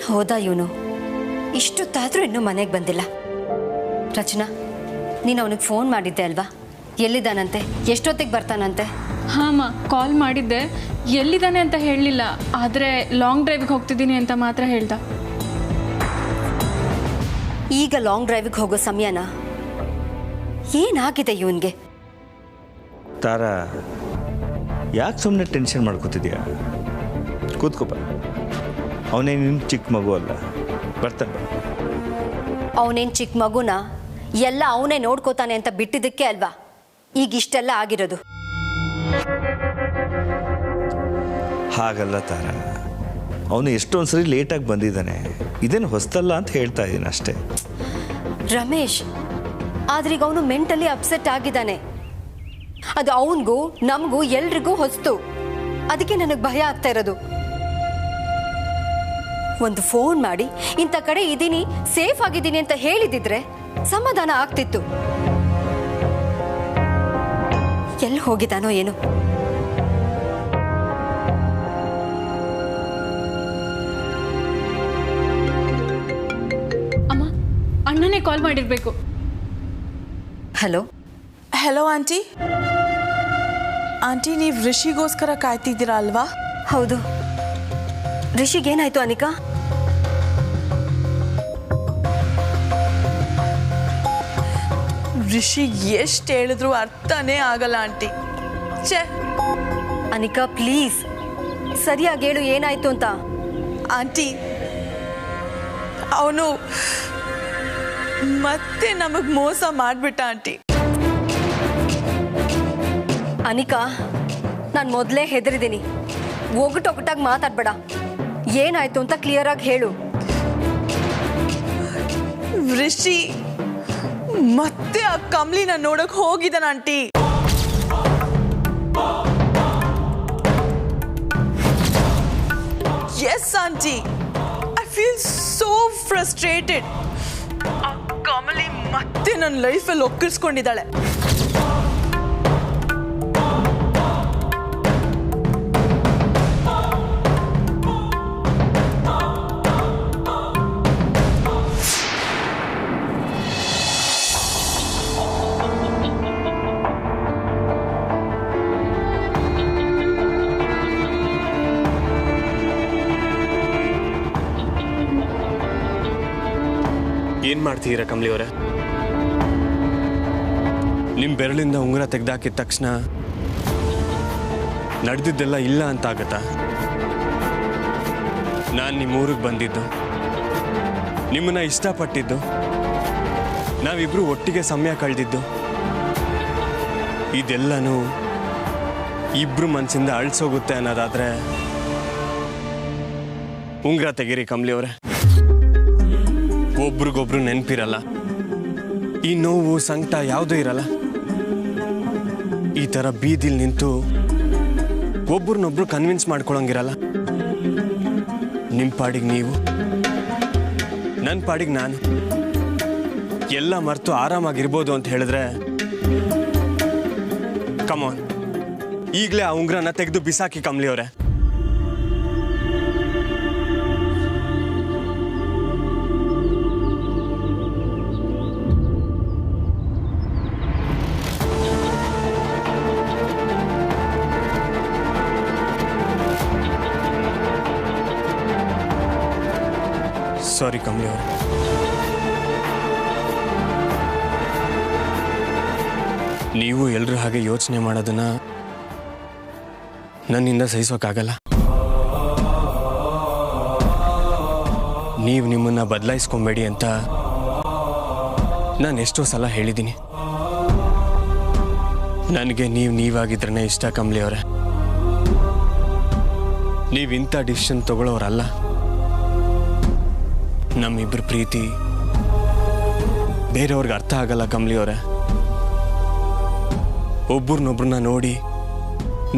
ಹೋದ ಇವನು. ಇಷ್ಟೊತ್ತಾದರೂ ಇನ್ನೂ ಮನೆಗೆ ಬಂದಿಲ್ಲ. ರಚನಾ, ನೀನು ಅವನಿಗೆ ಫೋನ್ ಮಾಡಿದ್ದೆ ಅಲ್ವಾ? ಎಲ್ಲಿದ್ದಾನಂತೆ? ಎಷ್ಟೊತ್ತಿಗೆ ಬರ್ತಾನಂತೆ? ಹಾಂ ಕಾಲ್ ಮಾಡಿದ್ದೆ. ಎಲ್ಲಿದ್ದಾನೆ ಅಂತ ಹೇಳಲಿಲ್ಲ, ಆದರೆ ಲಾಂಗ್ ಡ್ರೈವ್ಗೆ ಹೋಗ್ತಿದ್ದೀನಿ ಅಂತ ಮಾತ್ರ ಹೇಳ್ದ. ಈಗ ಲಾಂಗ್ ಡ್ರೈವಿಗೆ ಹೋಗೋ ಸಮಯನಾ? ಏನಾಗಿದೆ ಇವನಿಗೆ? ತಾರಾ, ಯಾಕೆ ಸುಮ್ಮನೆ ಟೆನ್ಷನ್ ಮಾಡ್ಕೋತಿದ್ಯಾ? ಕೂತ್ಕೋಪ. ಅವನೇನು ನಿನ್ನ ಚಿಕ್ಕ ಮಗು ಅಲ್ಲ, ಬರ್ತಾನೆ. ಅವನೇನು ಚಿಕ್ಕ ಮಗುನ ಎಲ್ಲ ಅವನೇ ನೋಡ್ಕೋತಾನೆ ಅಂತ ಬಿಟ್ಟಿದ್ದಕ್ಕೆ ಅಲ್ವಾ ಈಗ ಇಷ್ಟೆಲ್ಲ ಆಗಿರೋದು. ಹಾಗಲ್ಲ ತಾರಾ, ಅವನು ಎಷ್ಟೊಂದು ಸರಿ ಲೇಟಾಗಿ ಬಂದಿದ್ದಾನೆ. ಇದೇನು ಹೊಸ್ತಲ್ಲ ಅಂತ ಹೇಳ್ತಾ ಇದ್ದೀನಿ ಅಷ್ಟೇ. ರಮೇಶ್, ಆದ್ರೆ ಈಗ ಅವನು ಮೆಂಟಲಿ ಅಪ್ಸೆಟ್ ಆಗಿದ್ದಾನೆ. ಅದು ಅವನಿಗೂ ನಮಗೂ ಎಲ್ರಿಗೂ ಹೊಸ್ತು. ಅದಕ್ಕೆ ನನಗೆ ಭಯ ಆಗ್ತಾ ಇರೋದು. ಒಂದು ಫೋನ್ ಮಾಡಿ ಇಂಥ ಕಡೆ ಇದ್ದೀನಿ, ಸೇಫ್ ಆಗಿದ್ದೀನಿ ಅಂತ ಹೇಳಿದಿದ್ರೆ ಸಮಾಧಾನ ಆಗ್ತಿತ್ತು. ಎಲ್ಲಿ ಹೋಗಿದ್ದಾನೋ ಏನು? ಅಮ್ಮ, ಅಣ್ಣನೇ ಕಾಲ್ ಮಾಡಿರ್ಬೇಕು. Hello hello aunty. ಆಂಟಿ, ನೀವು ಋಷಿಗೋಸ್ಕರ ಕಾಯ್ತಿದ್ದೀರಾ ಅಲ್ವಾ? ಹೌದು. ಋಷಿಗೇನಾಯ್ತು ಅನಿಕಾ? ಋಷಿಗೆ ಎಷ್ಟು ಹೇಳಿದ್ರು ಅರ್ಥನೇ ಆಗಲ್ಲ ಆಂಟಿ. ಛೇ ಅನಿಕಾ, ಪ್ಲೀಸ್ ಸರಿಯಾಗಿ ಹೇಳು, ಏನಾಯ್ತು ಅಂತ. ಆಂಟಿ, ಅವನು ಮತ್ತೆ ನಮಗೆ ಮೋಸ ಮಾಡಿಬಿಟ್ಟ ಆಂಟಿ. ಅನಿಕಾ, ನಾನು ಮೊದಲೇ ಹೆದರಿದ್ದೀನಿ. ಒಗಟೊಗಟಾಗಿ ಮಾತಾಡ್ಬೇಡ. ಏನಾಯ್ತು ಅಂತ ಕ್ಲಿಯರ್ ಆಗಿ ಹೇಳು. ಋಷಿ ಮತ್ತೆ ಆ ಕಮ್ಲಿನ ನೋಡಕ್ ಹೋಗಿದ್ದಾನ aunty. Yes aunty, I feel so frustrated. ಆ ಕಮಲಿ ಮತ್ತೆ ನನ್ನ ಲೈಫಲ್ಲಿ ಒಕ್ಕಿಸ್ಕೊಂಡಿದ್ದಾಳೆ. ಏನು ಮಾಡ್ತೀರಾ ಕಮಲಿ ಅವರೇ? ನಿಮ್ಮ ಬೆರಳಿಂದ ಉಂಗುರ ತೆಗೆದಾಕಿದ ತಕ್ಷಣ ನಡೆದಿದ್ದೆಲ್ಲ ಇಲ್ಲ ಅಂತ ಆಗತ್ತಾ? ನಾನು ನಿಮ್ಮ ಊರಿಗೆ ಬಂದಿದ್ದು, ನಿಮ್ಮನ್ನ ಇಷ್ಟಪಟ್ಟಿದ್ದು, ನಾವಿಬ್ರು ಒಟ್ಟಿಗೆ ಸಮಯ ಕಳೆದಿದ್ದು, ಇದೆಲ್ಲನೂ ಇಬ್ರು ಮನಸ್ಸಿಂದ ಅಳಿಸೋಗುತ್ತೆ ಅನ್ನೋದಾದ್ರೆ ಉಂಗುರ ತೆಗೀರಿ ಕಮಲಿ ಅವರೇ. ಒಬ್ರಿಗೊಬ್ರು ನೆನಪಿರಲ್ಲ, ಈ ನೋವು ಸಂಕಟ ಯಾವುದೂ ಇರಲ್ಲ. ಈ ಥರ ಬೀದಿಲ್ ನಿಂತು ಒಬ್ರನ್ನೊಬ್ರು ಕನ್ವಿನ್ಸ್ ಮಾಡ್ಕೊಳಂಗಿರಲ್ಲ. ನಿಮ್ಮ ಪಾಡಿಗೆ ನೀವು, ನನ್ನ ಪಾಡಿಗೆ ನಾನು, ಎಲ್ಲ ಮರೆತು ಆರಾಮಾಗಿರ್ಬೋದು ಅಂತ ಹೇಳಿದ್ರೆ ಕಮಾನ್, ಈಗಲೇ ಆ ಉಂಗ್ರನ ತೆಗೆದು ಬಿಸಾಕಿ ಕಮಲಿ ಅವರೇ. ಸಾರಿ ಕಮಲಿ ಅವರೇ. ನೀವು ಎಲ್ಲರೂ ಹಾಗೆ ಯೋಚನೆ ಮಾಡೋದನ್ನ ನನ್ನಿಂದ ಸಹಿಸೋಕ್ಕಾಗಲ್ಲ. ನೀವು ನಿಮ್ಮನ್ನ ಬದಲಾಯಿಸ್ಕೊಬೇಡಿ ಅಂತ ನಾನು ಎಷ್ಟೋ ಸಲ ಹೇಳಿದ್ದೀನಿ. ನನಗೆ ನೀವಾಗಿದ್ರೇ ಇಷ್ಟ ಕಮಲಿ ಅವರೇ. ನೀವು ಇಂಥ ಡಿಸಿಷನ್ ತಗೊಳ್ಳೋರಲ್ಲ. ನಮ್ಮಿಬ್ಬರ ಪ್ರೀತಿ ಬೇರೆಯವ್ರಿಗೆ ಅರ್ಥ ಆಗಲ್ಲ ಕಮಲಿ ಅವರೇ. ಒಬ್ಬರನ್ನೊಬ್ರನ್ನ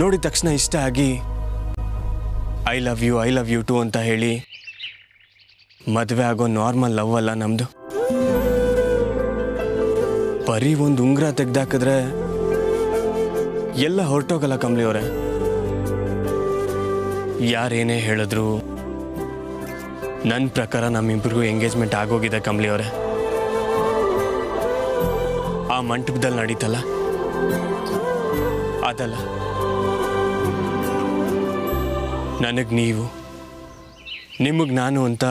ನೋಡಿದ ತಕ್ಷಣ ಇಷ್ಟ ಆಗಿ ಐ ಲವ್ ಯು ಟು ಅಂತ ಹೇಳಿ ಮದುವೆ ಆಗೋ ನಾರ್ಮಲ್ ಲವ್ ಅಲ್ಲ ನಮ್ದು. ಬರೀ ಒಂದು ಉಂಗುರ ತೆಗ್ದಾಕಿದ್ರೆ ಎಲ್ಲ ಹೊರಟೋಗಲ್ಲ ಕಮಲಿ ಅವರೇ. ಯಾರೇನೇ ಹೇಳಿದ್ರು ನನ್ನ ಪ್ರಕಾರ ನಮ್ಮಿಬ್ಬರಿಗೂ ಎಂಗೇಜ್ಮೆಂಟ್ ಆಗೋಗಿದೆ ಕಮಲಿ ಅವರೇ. ಆ ಮಂಟಪದಲ್ಲಿ ನಡೀತಲ್ಲ ಅದಲ್ಲ, ನನಗೆ ನೀವು, ನಿಮಗೆ ನಾನು ಅಂತ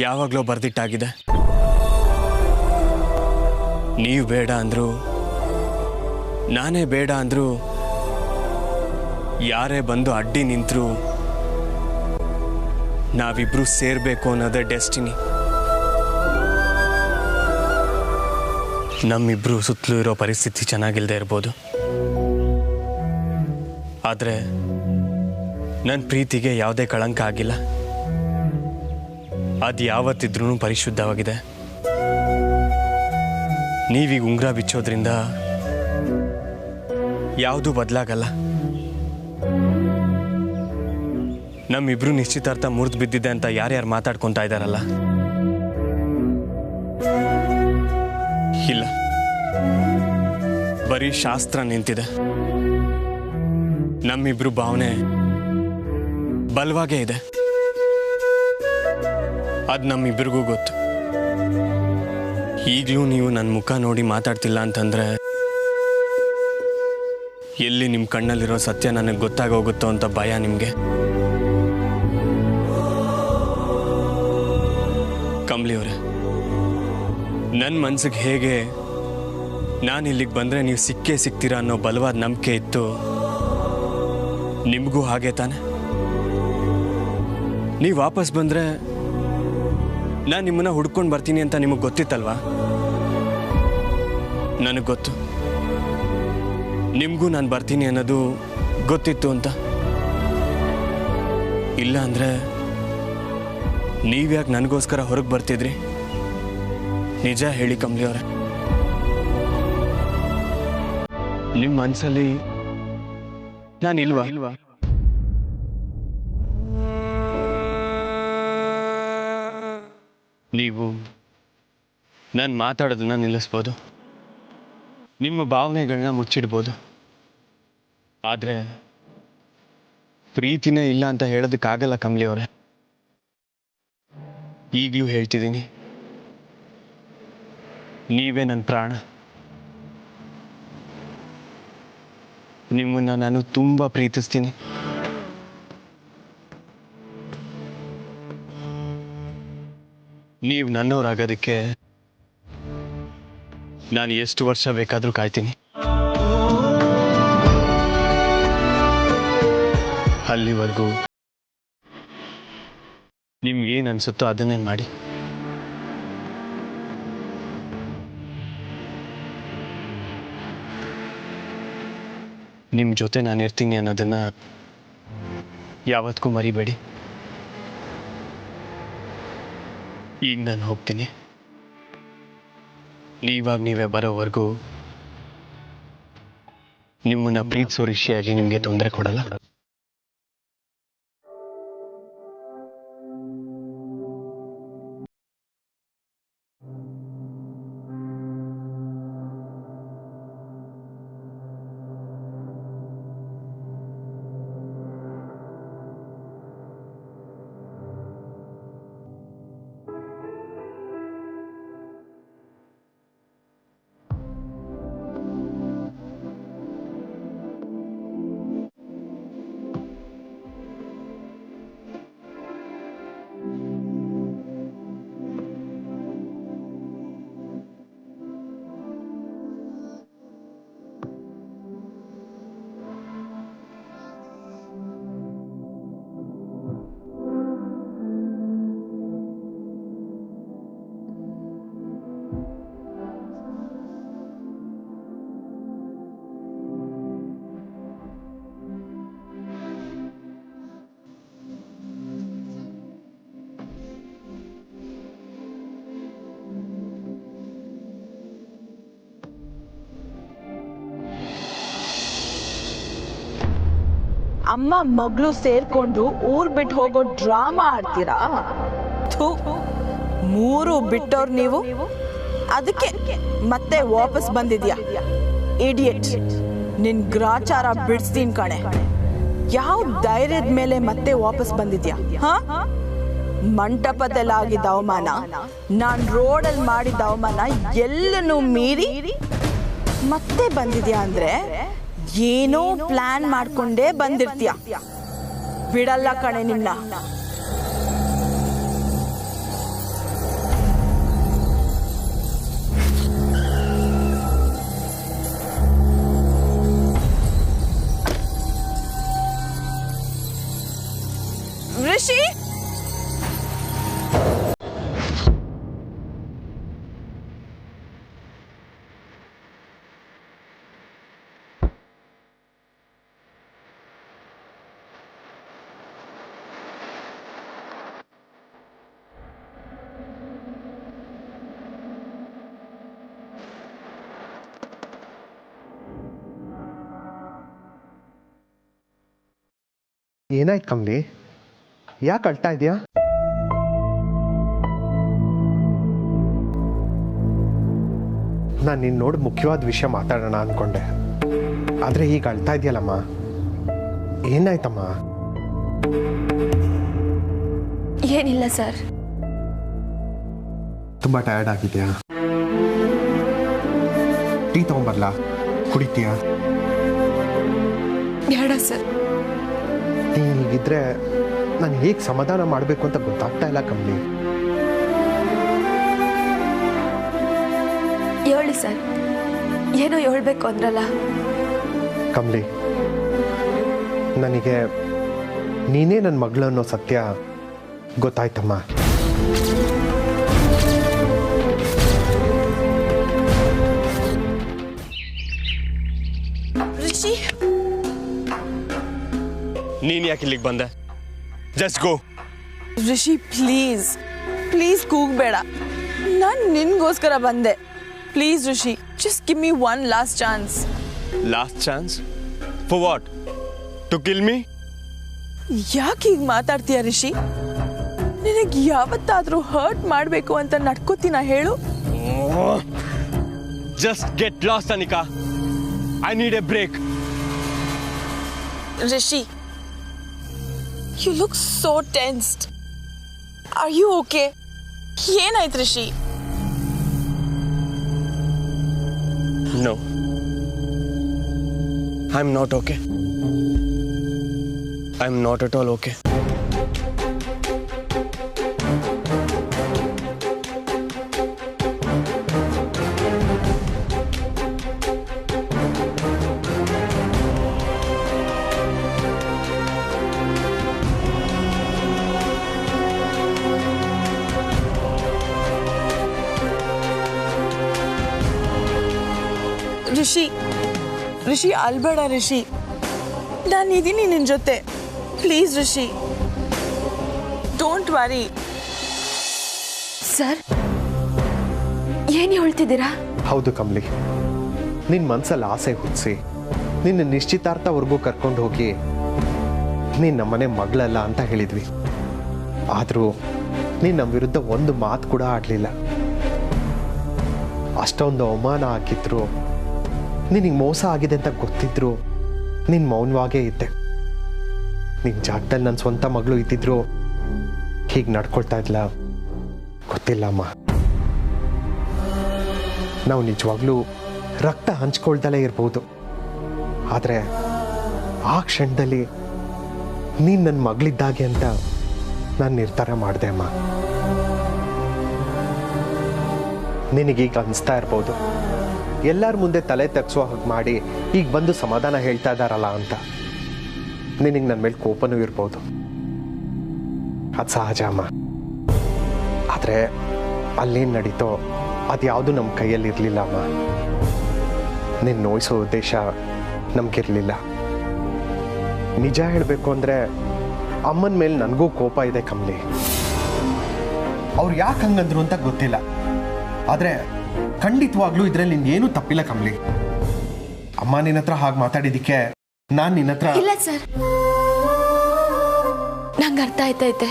ಯಾವಾಗಲೂ ಬರೆದಿಟ್ಟಾಗಿದೆ. ನೀವು ಬೇಡ ಅಂದರು, ನಾನೇ ಬೇಡ ಅಂದರು, ಯಾರೇ ಬಂದು ಅಡ್ಡಿ ನಿಂತರು ನಾವಿಬ್ರು ಸೇರಬೇಕು ಅನ್ನೋದೇ ಡೆಸ್ಟಿನಿ. ನಮ್ಮಿಬ್ರು ಸುತ್ತಲೂ ಇರೋ ಪರಿಸ್ಥಿತಿ ಚೆನ್ನಾಗಿಲ್ಲದೆ ಇರ್ಬೋದು, ಆದರೆ ನನ್ನ ಪ್ರೀತಿಗೆ ಯಾವುದೇ ಕಳಂಕ ಆಗಿಲ್ಲ. ಅದು ಯಾವತ್ತಿದ್ರೂ ಪರಿಶುದ್ಧವಾಗಿದೆ. ನೀವೀಗ ಉಂಗುರ ಬಿಚ್ಚೋದ್ರಿಂದ ಯಾವುದೂ ಬದಲಾಗಲ್ಲ. ನಮ್ಮಿಬ್ರು ನಿಶ್ಚಿತಾರ್ಥ ಮುರಿದು ಬಿದ್ದಿದೆ ಅಂತ ಯಾರ್ಯಾರು ಮಾತಾಡ್ಕೊತಾ ಇದ್ದಾರಲ್ಲ, ಇಲ್ಲ, ಬರೀ ಶಾಸ್ತ್ರ ನಿಂತಿದೆ. ನಮ್ಮಿಬ್ರು ಭಾವನೆ ಬಲವಾಗೇ ಇದೆ. ಅದು ನಮ್ಮಿಬ್ರಿಗೂ ಗೊತ್ತು. ಈಗಲೂ ನೀವು ನನ್ನ ಮುಖ ನೋಡಿ ಮಾತಾಡ್ತಿಲ್ಲ ಅಂತಂದ್ರೆ ಎಲ್ಲಿ ನಿಮ್ಮ ಕಣ್ಣಲ್ಲಿರೋ ಸತ್ಯ ನನಗೆ ಗೊತ್ತಾಗೋಗುತ್ತೋ ಅಂತ ಭಯ ನಿಮಗೆ. ಕಮಲಿ ಅವರೇ, ನನ್ನ ಮನ್ಸಿಗೆ ಹೇಗೆ ನಾನು ಇಲ್ಲಿಗೆ ಬಂದರೆ ನೀವು ಸಿಕ್ಕೇ ಸಿಗ್ತೀರಾ ಅನ್ನೋ ಬಲವಾದ ನಂಬಿಕೆ ಇತ್ತು, ನಿಮಗೂ ಹಾಗೆ ತಾನೆ? ನೀವು ವಾಪಸ್ ಬಂದರೆ ನಾನು ನಿಮ್ಮನ್ನ ಹುಡ್ಕೊಂಡು ಬರ್ತೀನಿ ಅಂತ ನಿಮಗೆ ಗೊತ್ತಿತ್ತಲ್ವಾ? ನನಗೆ ಗೊತ್ತು ನಿಮಗೂ ನಾನು ಬರ್ತೀನಿ ಅನ್ನೋದು ಗೊತ್ತಿತ್ತು ಅಂತ. ಇಲ್ಲ ಅಂದರೆ ನೀವ್ಯಾಕೆ ನನಗೋಸ್ಕರ ಹೊರಗೆ ಬರ್ತಿದ್ರಿ? ನಿಜ ಹೇಳಿ ಕಮಲಿ ಅವರೇ, ನಿಮ್ಮ ಮನಸ್ಸಲ್ಲಿ ನಾನಿಲ್ವಾ? ನೀವು ನಾನು ಮಾತಾಡೋದನ್ನ ನಿಲ್ಲಿಸ್ಬೋದು, ನಿಮ್ಮ ಭಾವನೆಗಳನ್ನ ಮುಚ್ಚಿಡ್ಬೋದು, ಆದರೆ ಪ್ರೀತಿನೇ ಇಲ್ಲ ಅಂತ ಹೇಳೋದಕ್ಕಾಗಲ್ಲ ಕಮಲಿ ಅವರೇ. ಈಗಲೂ ಹೇಳ್ತಿದ್ದೀನಿ, ನೀವೇ ನನ್ನ ಪ್ರಾಣ. ನಿಮ್ಮನ್ನು ನಾನು ತುಂಬ ಪ್ರೀತಿಸ್ತೀನಿ. ನೀವು ನನ್ನವರಾಗೋದಕ್ಕೆ ನಾನು ಎಷ್ಟು ವರ್ಷ ಬೇಕಾದರೂ ಕಾಯ್ತೀನಿ. ಅಲ್ಲಿವರೆಗೂ ನಿಮ್ಗೇನು ಅನಿಸುತ್ತೋ ಅದನ್ನೇ ಮಾಡಿ. ನಿಮ್ಮ ಜೊತೆ ನಾನು ಇರ್ತೀನಿ ಅನ್ನೋದನ್ನು ಯಾವತ್ತಿಗೂ ಮರಿಬೇಡಿ. ಈಗ ನಾನು ಹೋಗ್ತೀನಿ. ನೀವೇ ಬರೋವರೆಗೂ ನಿಮ್ಮನ್ನು ಪ್ರೀತಿಸೋ ಋಷಿಯಾಗಿ ನಿಮಗೆ ತೊಂದರೆ ಕೊಡಲ್ಲ. ಅಮ್ಮ ಮಗಳು ಸೇರ್ಕೊಂಡು ಊರ್ ಬಿಟ್ಟು ಹೋಗೋ ಡ್ರಾಮಾ ಆಡ್ತೀರಾ? ಥು, ಮೂರು ಬಿಟ್ಟವ್ರು ನೀವು, ಅದಕ್ಕೆ ಮತ್ತೆ ವಾಪಸ್ ಬಂದಿದ್ಯಾ? ಇಡಿಯಟ್, ನಿನ್ ಗ್ರಾಚಾರ ಬಿಡಿಸ್ತೀನಿ ಕಣೆ. ಯಾವ ಧೈರ್ಯದ ಮೇಲೆ ಮತ್ತೆ ವಾಪಸ್ ಬಂದಿದ್ಯಾ? ಹಾ ಮಂಟಪದಲ್ಲಾಗಿದ್ದ ಅವಮಾನ, ನಾನು ರೋಡಲ್ಲಿ ಮಾಡಿದ್ದ ಅವಮಾನ ಎಲ್ಲನೂ ಮೀರಿ ಮತ್ತೆ ಬಂದಿದ್ಯಾ ಅಂದ್ರೆ ಏನೋ ಪ್ಲಾನ್ ಮಾಡ್ಕೊಂಡೇ ಬಂದಿರ್ತೀಯ. ಬಿಡಲ್ಲ ಕಣೆ ನಿನ್ನ. ಋಷಿ, ಏನಾಯ್ತು ಕಮಲಿ? ಯಾಕೆ ಅಳ್ತಾ ಇದೆಯಾ? ನಾನು ನಿನ್ನ ನೋಡಿ ಮುಖ್ಯವಾದ ವಿಷಯ ಮಾತಾಡೋಣ ಅಂದ್ಕೊಂಡೆ, ಆದರೆ ಈಗ ಅಳ್ತಾ ಇದೆಯಲ್ಲಮ್ಮ, ಏನಾಯ್ತಮ್ಮ? ಏನಿಲ್ಲ ಸರ್. ತುಂಬ ಟಯರ್ಡ್ ಆಗಿದೆಯಾ? ಟೀ ತಗೊಂಬರ್ಲಾ? ಕುಡಿತೀಯಾ? ಬೇಡ ಸರ್. ನೀನು ಹೀಗಿದ್ರೆ ನಾನು ಹೇಗೆ ಸಮಾಧಾನ ಮಾಡಬೇಕು ಅಂತ ಗೊತ್ತಾಗ್ತಾ ಇಲ್ಲ ಕಮಲಿ. ಹೇಳಿ ಸರ್, ಏನೋ ಹೇಳ್ಬೇಕು ಅಂದ್ರಲ್ಲ. ಕಮಲಿ, ನನಗೆ ನೀನೇ ನನ್ನ ಮಗಳು ಅನ್ನೋ ಸತ್ಯ ಗೊತ್ತಾಯ್ತಮ್ಮ. ಋಷಿ, ನೀನು ಯಾಕೆ ಇಲ್ಲಿಗೆ ಬಂದೆ? Just go. Rishi please please ಕೂಗಬೇಡ. ನಾನು ನಿನ್ಗೋಸ್ಕರ ಬಂದೆ. Please Rishi, just give me one last chance. Last chance? For what? To kill me? ಯಾಕೆ ಹೀಗೆ ಮಾತಾಡ್ತೀಯ ಋಷಿ? ನಿನಗೆ ಯಾವತ್ತಾದರೂ ಹರ್ಟ್ ಮಾಡಬೇಕು ಅಂತ ನಡ್ಕೋತೀನ ಹೇಳು? Just get lost Anika. I need a break. Rishi, you look so tensed. Are you okay? ಏನಾಯ್ತು Rishi? No. I'm not okay. I'm not at all okay. Rishi ಅಲ್ಬೇಡ Rishi, ನಾನಿದ್ದೀನಿ ನಿನ್ನ ಜೊತೆ. Please Rishi, don't worry. Sir, ಏನು ಹೇಳ್ತಿದ್ದೀರಾ? ಹೌದು ಕಮಲಿ, ನಿನ್ನ ಮನಸ್ಸಲ್ಲಿ ಆಸೆ ಹುಟ್ಟಿಸಿ ನಿನ್ನ ನಿಶ್ಚಿತಾರ್ಥವರೆಗೂ ಕರ್ಕೊಂಡು ಹೋಗಿ ನೀನು ನಮ್ಮನೆ ಮಗಳಲ್ಲ ಅಂತ ಹೇಳಿದ್ವಿ. ಆದರೂ ನೀನು ನಮ್ಮ ವಿರುದ್ಧ ಒಂದು ಮಾತು ಕೂಡ ಆಡಲಿಲ್ಲ. ಅಷ್ಟೊಂದು ಅವಮಾನ ಹಾಕಿದ್ರು, ನಿನಗೆ ಮೋಸ ಆಗಿದೆ ಅಂತ ಗೊತ್ತಿದ್ರು ನೀನು ಮೌನವಾಗೇ ಇದ್ದೆ. ನಿನ್ನ ಜಾಗದಲ್ಲಿ ನನ್ನ ಸ್ವಂತ ಮಗಳು ಇದ್ದಿದ್ರು ಹೀಗೆ ನಡ್ಕೊಳ್ತಾ ಇದ್ಲ ಗೊತ್ತಿಲ್ಲಮ್ಮ. ನಾವು ನಿಜವಾಗ್ಲೂ ರಕ್ತ ಹಂಚ್ಕೊಳ್ದಲೇ ಇರ್ಬೋದು, ಆದರೆ ಆ ಕ್ಷಣದಲ್ಲಿ ನೀನು ನನ್ನ ಮಗಳಿದ್ದಾಗೆ ಅಂತ ನಾನು ನಿರ್ಧಾರ ಮಾಡಿದೆ ಅಮ್ಮ. ನಿನಗೀಗ ಅನಿಸ್ತಾ ಇರ್ಬೋದು ಎಲ್ಲರ ಮುಂದೆ ತಲೆ ತಗ್ಸೋ ಹಾಗೆ ಮಾಡಿ ಈಗ ಬಂದು ಸಮಾಧಾನ ಹೇಳ್ತಾ ಇದ್ದಾರಲ್ಲ ಅಂತ. ನಿನಗೆ ನನ್ನ ಮೇಲೆ ಕೋಪನೂ ಇರ್ಬೋದು, ಅದು ಸಹಜ ಅಮ್ಮ. ಆದರೆ ಅಲ್ಲೇನು ನಡೀತೋ ಅದ್ಯಾವುದು ನಮ್ಮ ಕೈಯಲ್ಲಿ ಇರಲಿಲ್ಲ ಅಮ್ಮ. ನಿನ್ನ ನೋಯಿಸೋ ಉದ್ದೇಶ ನಮಗಿರಲಿಲ್ಲ. ನಿಜ ಹೇಳಬೇಕು ಅಂದರೆ ಅಮ್ಮನ ಮೇಲೆ ನನಗೂ ಕೋಪ ಇದೆ ಕಮಲಿ. ಅವ್ರು ಯಾಕೆ ಹಂಗಂದ್ರು ಅಂತ ಗೊತ್ತಿಲ್ಲ, ಆದರೆ ಖಂಡಿತವಾಗ್ಲೂ ಇದರಲ್ಲಿ ನಿನ್ಗೇನೂ ತಪ್ಪಿಲ್ಲ ಕಮಲಿ. ಅಮ್ಮ ನಿನ್ನ ಹತ್ರ ಹಾಗೆ ಮಾತಾಡಿದ್ದಕ್ಕೆ ನಾನು ನಿನ್ನ ಹತ್ರ... ಇಲ್ಲ ಸರ್, ನಂಗೆ ಅರ್ಥ ಆಯ್ತೈತೆ.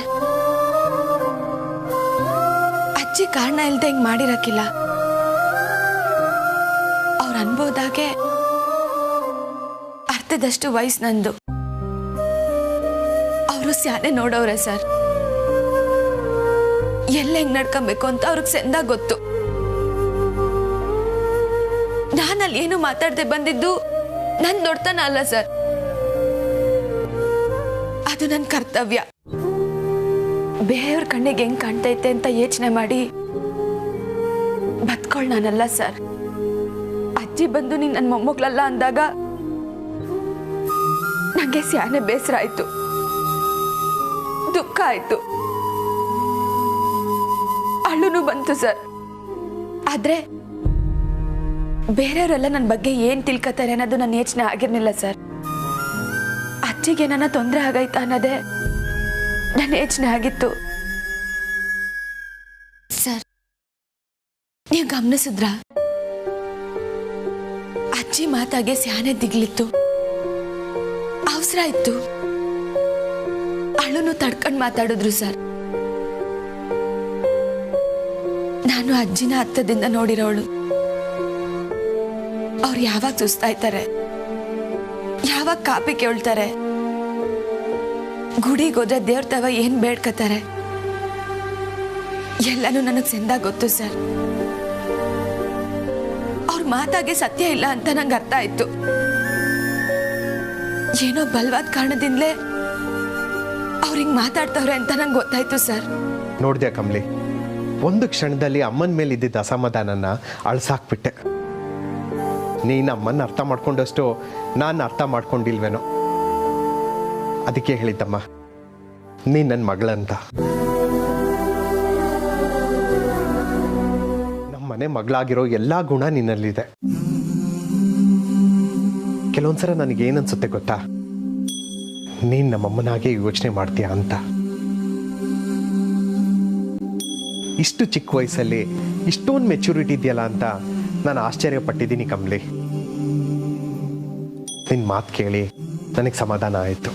ಅಜ್ಜಿ ಕಾರಣ ಇಲ್ದೆ ಹಿಂಗ್ ಮಾಡಿರಕ್ಕಿಲ್ಲ. ಅವ್ರ ಅನ್ಬೋದಾಗೆ ಅರ್ಥದಷ್ಟು ವಯಸ್ಸು ನಂದು. ಅವರು ಸ್ಯಾನೆ ನೋಡೋರೆ ಸರ್. ಎಲ್ಲ ಹೆಂಗ್ ನಡ್ಕೊಬೇಕು ಅಂತ ಅವ್ರಿಗೆ ಚೆಂದಾಗಿ ಗೊತ್ತು. ನಾನಲ್ಲಿ ಏನು ಮಾತಾಡದೆ ಬಂದಿದ್ದು ನನ್ ದೊಡ್ಡತನ ಅಲ್ಲ ಸರ್, ಅದು ನನ್ನ ಕರ್ತವ್ಯ. ಬೇರೆಯವ್ರ ಕಣ್ಣಿಗೆ ಹೆಂಗ್ ಕಾಣ್ತೈತೆ ಅಂತ ಯೋಚನೆ ಮಾಡಿ ಬತ್ಕೊಳ್ ನಾನಲ್ಲ ಸರ್. ಅಜ್ಜಿ ಬಂದು ನೀನ್ ನನ್ನ ಮೊಮ್ಮಗಳಲ್ಲ ಅಂದಾಗ ನಂಗೆ ಸ್ಯಾನೆ ಬೇಸರ ಆಯ್ತು, ದುಃಖ ಆಯ್ತು, ಅಳುನು ಬಂತು ಸರ್. ಆದ್ರೆ ಬೇರೆಯವರೆಲ್ಲ ನನ್ನ ಬಗ್ಗೆ ಏನ್ ತಿಳ್ಕೊತಾರೆ ಅನ್ನೋದು ನನ್ನ ಯೋಚನೆ ಆಗಿರ್ಲಿಲ್ಲ ಸರ್. ಅಜ್ಜಿಗೆ ನನ್ನ ತೊಂದರೆ ಆಗೈತಾ ಅನ್ನೋದೇ ನನ್ನ ಯೋಚನೆ ಆಗಿತ್ತು ಸರ್. ನೀವು ಗಮನಿಸಿದ್ರ ಅಜ್ಜಿ ಮಾತಾಗೆ ಸ್ಯಾನೆ ದಿಗ್ಲಿತ್ತು, ಅವಸರ ಇತ್ತು, ಅಳುನು ತಡ್ಕೊಂಡು ಮಾತಾಡಿದ್ರು ಸರ್. ನಾನು ಅಜ್ಜಿನ ಹತ್ತದಿಂದ ನೋಡಿರೋಳು. ಅವ್ರು ಯಾವಾಗ ಸುಸ್ತಾಯ್ತಾರೆ, ಯಾವಾಗ ಕಾಪಿ ಕೇಳ್ತಾರೆ, ಗುಡಿಗೆ ಹೋದ್ರೆ ದೇವ್ರ ತವ ಏನ್ ಬೇಡ್ಕತಾರೆ, ಎಲ್ಲಾನು ನನಗ್ ಚೆಂದ ಗೊತ್ತು ಸರ್. ಅವ್ರ ಮಾತಾಗೆ ಸತ್ಯ ಇಲ್ಲ ಅಂತ ನಂಗೆ ಅರ್ಥ ಆಯ್ತು. ಏನೋ ಬಲವಾದ ಕಾರಣದಿಂದಲೇ ಅವ್ರು ಹಿಂಗ್ ಮಾತಾಡ್ತವ್ರೆ ಅಂತ ನಂಗೆ ಗೊತ್ತಾಯ್ತು ಸರ್. ನೋಡ್ದ್ಯಾ ಕಮಲಿ, ಒಂದು ಕ್ಷಣದಲ್ಲಿ ಅಮ್ಮನ ಮೇಲೆ ಇದ್ದಿದ್ದ ಅಸಮಾಧಾನನ ಅಳ್ಸಾಕ್ಬಿಟ್ಟೆ. ನೀನು ಅಮ್ಮನ ಅರ್ಥ ಮಾಡ್ಕೊಂಡಷ್ಟು ನಾನು ಅರ್ಥ ಮಾಡ್ಕೊಂಡಿಲ್ವೇನೋ. ಅದಕ್ಕೆ ಹೇಳಿದ್ದಮ್ಮ, ನೀನು ನನ್ನ ಮಗಳಂತ. ನಮ್ಮ ಮನೆ ಮಗಳಾಗಿರೋ ಎಲ್ಲ ಗುಣ ನಿನ್ನಲ್ಲಿದೆ. ಕೆಲವೊಂದ್ಸಲ ನನಗೇನನ್ಸುತ್ತೆ ಗೊತ್ತಾ, ನೀನು ನಮ್ಮಮ್ಮನಾಗೆ ಯೋಚನೆ ಮಾಡ್ತೀಯ ಅಂತ. ಇಷ್ಟು ಚಿಕ್ಕ ವಯಸ್ಸಲ್ಲಿ ಇಷ್ಟೊಂದು ಮೆಚುರಿಟಿ ಇದೆಯಲ್ಲ ಅಂತ ನಾನು ಆಶ್ಚರ್ಯಪಟ್ಟಿದ್ದೀನಿ ಕಮಲಿ. ನಿನ್ನ ಮಾತು ಕೇಳಿ ನನಗೆ ಸಮಾಧಾನ ಆಯಿತು.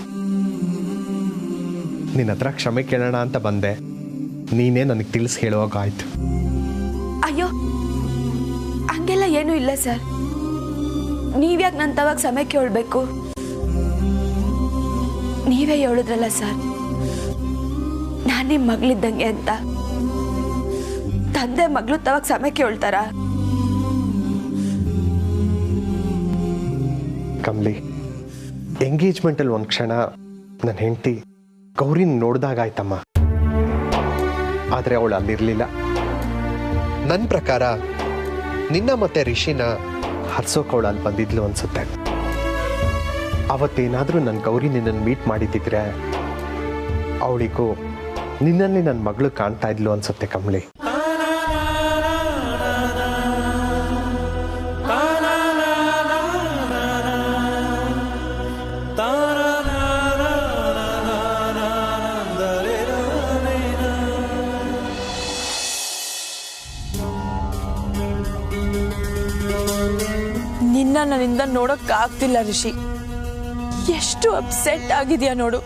ನಿನ್ನ ಹತ್ರ ಕ್ಷಮೆ ಕೇಳೋಣ ಅಂತ ಬಂದೆ, ನೀನೇ ನನಗೆ ತಿಳಿಸಿ ಹೇಳುವಾಗ ಆಯ್ತು. ಅಯ್ಯೋ, ಹಂಗೆಲ್ಲ ಏನೂ ಇಲ್ಲ ಸರ್. ನೀವ್ಯಾಕೆ ನನ್ನ ತವಾಗ ಸಮಯ ಕೇಳಬೇಕು? ನೀವೇ ಹೇಳಿದ್ರಲ್ಲ ಸರ್, ನಾನು ನಿಮ್ಮ ಮಗಳಿದ್ದಂಗೆ ಅಂತ. ತಂದೆ ಮಗಳು ತವಾಗ ಸಮಯ ಕೇಳ್ತಾರ? ಕಮಲಿ, ಎಂಗೇಜ್ಮೆಂಟಲ್ಲಿ ಒಂದು ಕ್ಷಣ ನನ್ನ ಹೆಂಡತಿ ಗೌರಿನ ನೋಡ್ದಾಗಾಯ್ತಮ್ಮ. ಆದರೆ ಅವಳು ಅಲ್ಲಿರಲಿಲ್ಲ. ನನ್ನ ಪ್ರಕಾರ ನಿನ್ನ ಮತ್ತೆ ರಿಷಿನ ಹರ್ಸೋಕೆ ಅವಳು ಅಲ್ಲಿ ಬಂದಿದ್ಲು ಅನ್ಸುತ್ತೆ. ಅವತ್ತೇನಾದರೂ ನನ್ನ ಗೌರಿ ನಿನ್ನನ್ನು ಮೀಟ್ ಮಾಡಿದ್ದಿದ್ರೆ ಅವಳಿಗೂ ನಿನ್ನಲ್ಲಿ ನನ್ನ ಮಗಳು ಕಾಣ್ತಾ ಇದ್ಲು ಅನ್ಸುತ್ತೆ ಕಮಲಿ. ನಿನ್ನ ನನ್ನಿಂದ ನೋಡಕ್ ಆಗ್ತಿಲ್ಲ ರಿಷಿ. ಎಷ್ಟು ಅಪ್ಸೆಟ್ ಆಗಿದ್ಯಾ ನೋಡು.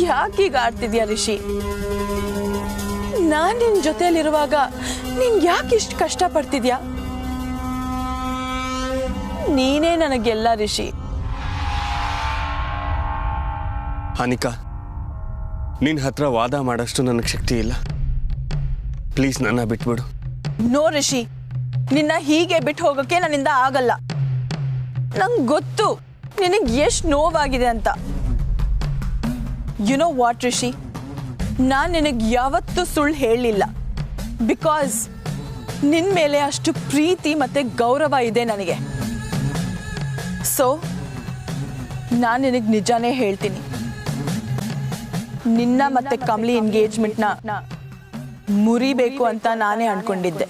ಯಾಕೀಗ ಆಡ್ತಿದ್ಯಾ ರಿಷಿ? ನಾನ್ ನಿನ್ ಜೊತೆಲಿರುವಾಗ ನೀನ್ ಯಾಕೆ ಇಷ್ಟು ಕಷ್ಟ ಪಡ್ತಿದ್ಯಾ? ನೀನೇ ನನಗೆಲ್ಲ ರಿಷಿ. ಹಾನಿಕಾ, ನಿನ್ನ ಹತ್ರ ವಾದ ಮಾಡೋಷ್ಟು ನನಗೆ ಶಕ್ತಿ ಇಲ್ಲ. ಪ್ಲೀಸ್ ನನ್ನ ಬಿಟ್ಬಿಡು. ನೋ ರಿಷಿ, ನಿನ್ನ ಹೀಗೆ ಬಿಟ್ಟು ಹೋಗಕ್ಕೆ ನನ್ನಿಂದ ಆಗಲ್ಲ. ನಂಗೆ ಗೊತ್ತು ನಿನಗೆ ಎಷ್ಟು ನೋವಾಗಿದೆ ಅಂತ. ಯು ನೋ ವಾಟ್ ರಿಷಿ, ನಾನು ನಿನಗೆ ಯಾವತ್ತೂ ಸುಳ್ಳು ಹೇಳಲಿಲ್ಲ. ಬಿಕಾಸ್ ನಿನ್ನ ಮೇಲೆ ಅಷ್ಟು ಪ್ರೀತಿ ಮತ್ತು ಗೌರವ ಇದೆ ನನಗೆ. ಸೊ ನಾನು ನಿನಗೆ ನಿಜಾನೇ ಹೇಳ್ತೀನಿ. ನಿನ್ನ ಮತ್ತೆ ಕಮಲಿ ಎಂಗೇಜ್ಮೆಂಟ್ನ ಮುರಿಬೇಕು ಅಂತ ನಾನೇ ಅನ್ಕೊಂಡಿದ್ದೆ.